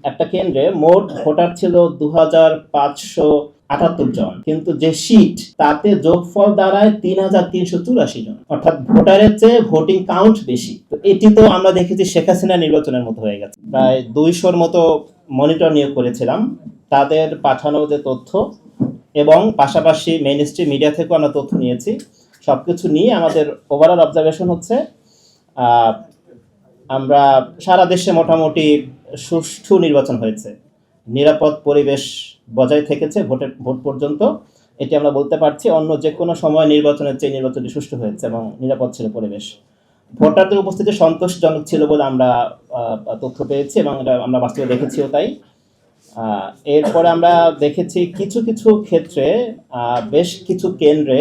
একটা কেন্দ্রে মোট ভোটার ছিল 2578 জন, কিন্তু যে সিট তাতে যোগফল দাঁড়ায় 3384 জন, অর্থাৎ ভোটারের চেয়ে ভোটিং কাউন্ট বেশি। তো এটি তো আমরা দেখেছি শেখ হাসিনা নির্বাচনের মতো হয়ে গেছে। প্রায় 200-র মতো মনিটর নিয়োগ করেছিলাম, তাদের পাঠানো যে তথ্য এবং পাশাপাশি মেইন স্ট্রিম মিডিয়া থেকেও আমরা তথ্য নিয়েছি। সবকিছু নিয়ে আমাদের ওভারঅল অবজারভেশন হচ্ছে আমরা সারা দেশে মোটামুটি সুষ্ঠু নির্বাচন হয়েছে, নিরাপদ পরিবেশ বজায় থেকেছে ভোট পর্যন্ত, এটি আমরা বলতে পারছি। অন্য যে কোনো সময় নির্বাচনের চেয়ে নির্বাচনটি সুষ্ঠু হয়েছে এবং নিরাপদ ছিল পরিবেশ। ভোটারদের উপস্থিতি সন্তোষজনক ছিল বলে আমরা তথ্য পেয়েছি এবং আমরা বাস্তবে দেখেছিও তাই। এরপরে আমরা দেখেছি কিছু কিছু ক্ষেত্রে বেশ কিছু কেন্দ্রে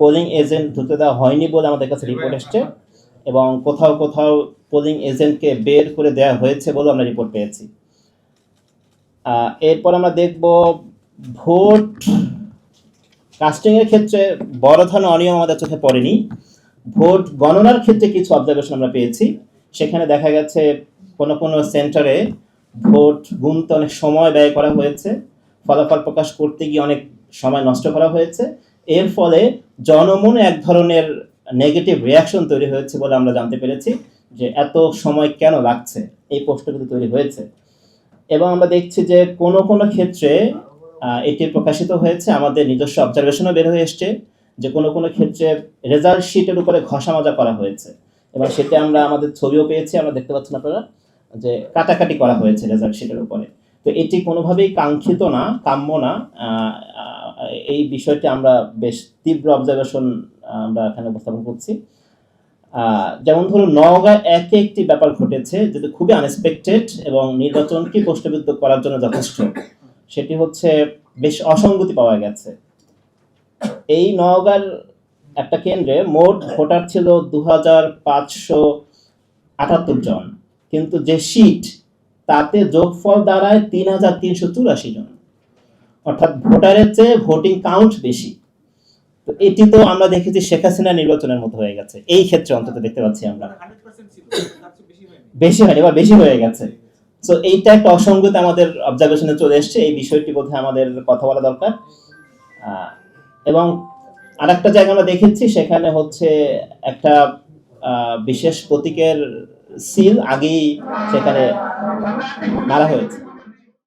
পোলিং এজেন্ট ঢুকতে দেওয়া হয়নি বলে আমাদের কাছে রিপোর্ট এসছে, এবং কোথাও কোথাও পোলিং এজেন্টকে বের করে দেওয়া হয়েছে বলে আমরা রিপোর্ট পেয়েছি। এরপর আমরা দেখব ভোট কাস্টিংয়ের ক্ষেত্রে বড় ধরনের অনিয়ম আমাদের চোখে পড়েনি। ভোট গণনার ক্ষেত্রে কিছু অবজারভেশন আমরা পেয়েছি। সেখানে দেখা গেছে কোনো কোনো সেন্টারে ভোট গুনতে অনেক সময় ব্যয় করা হয়েছে, ফলাফল প্রকাশ করতে গিয়ে অনেক সময় নষ্ট করা হয়েছে। এর ফলে জনমনে এক ধরনের নেগেটিভ রিয়াকশন তৈরি হয়েছে বলে আমরা জানতে পেরেছি, যে এত সময় কেন লাগছে, এই প্রশ্নগুলো তৈরি হয়েছে। এবং আমরা দেখছি যে কোনো কোনো ক্ষেত্রে এটি প্রকাশিত হয়েছে, আমাদের নিজস্ব অবজারভেশনও বের হয়ে এসছে, যে কোনো কোনো ক্ষেত্রে রেজাল্ট শিটের উপরে ঘষা মাজা করা হয়েছে, এবং সেটা আমরা আমাদের ছবিও পেয়েছি, আমরা দেখতে পাচ্ছেন আপনারা যে কাটাকাটি করা হয়েছে রেজাল্ট শিটের উপরে। তো এটি কোনোভাবেই কাঙ্ক্ষিত না, কাম্য না। এই বিষয়টি আমরা বেশ তীব্র অবজারভেশন আমরা এখানে উপস্থাপন করছি। যেমন ধরুন নওগাঁয় একটি ব্যাপার ঘটেছে যেটা খুবই আনএক্সপেক্টেড এবং নির্বাচনকে প্রশ্নবিদ্ধ করার জন্য যথেষ্ট। সেটি হচ্ছে বেশ অসঙ্গতি পাওয়া গেছে। এই নওগাঁর একটা কেন্দ্রে মোট ভোটার ছিল 2578 জন, কিন্তু যে সিট তাতে যোগফল দাঁড়ায় 3384 জন, অর্থাৎ ভোটারের চেয়ে ভোটিং কাউন্ট বেশি। তো এটি তো আমরা দেখেছি শেখ হাসিনা নির্বাচনের মতো হয়ে গেছে, এই ক্ষেত্রে অন্তত দেখতে পাচ্ছি আমরা। বেশি হয়নি, এবার বেশি হয়ে গেছে। সো এইটা একটা অসঙ্গতি আমাদের অবজারভেশনে চলে এসছে, এই বিষয়টি বোধহয় আমাদের কথা বলা দরকার। এবং আরেকটা জায়গা আমরা দেখেছি, সেখানে হচ্ছে একটা বিশেষ প্রতীকের সিল আগেই সেখানে মারা হয়েছে।